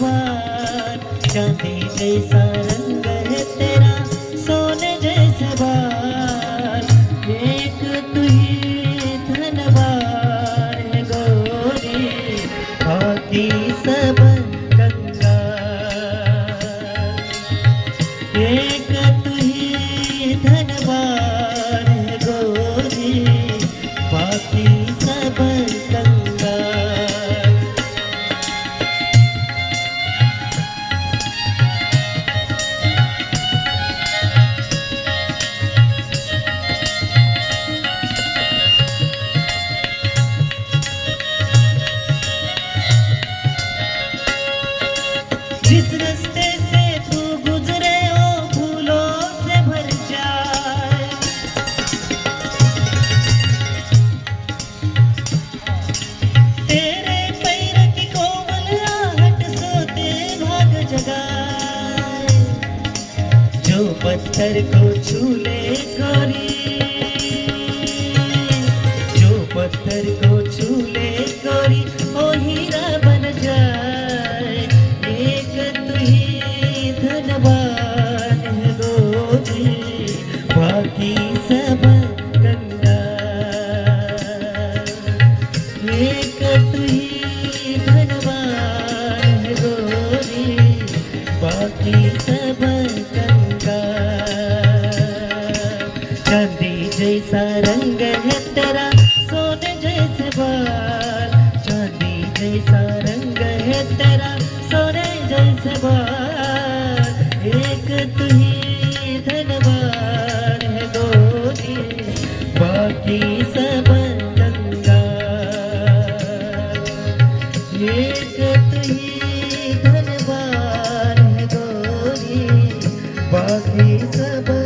बाल, चांदी जैसा रंग है तेरा, सोने जैसे बाल, एक तू ही धनवान है गोरी, बाकी सब कंगाल। एक तू ही धनवान है गोरी, बाकी सब कंगाल। जिस रास्ते से तू गुजरे हो फूलों से भर जाए, तेरे पैर की कोमल आहट सोते भाग जगाए। जो पत्थर को छू ले गोरी, जो पत्थर को छू ले गोरी, ओ हीरा बन जाए। एक तू ही धनवान है गोरी, बाकी सब कंगाल। एक तू ही धनवान है गोरी, बाकी सब कंगाल। चांदी जैसा रंग है तेरा, सोने जैसे बाल, चांदी जैसा रंग है तेरा, सोने जैसे बाल, एक तू ही धनवान है गोरी, बाकी सब कंगाल। एक तू ही धनवान है गोरी, बाकी सब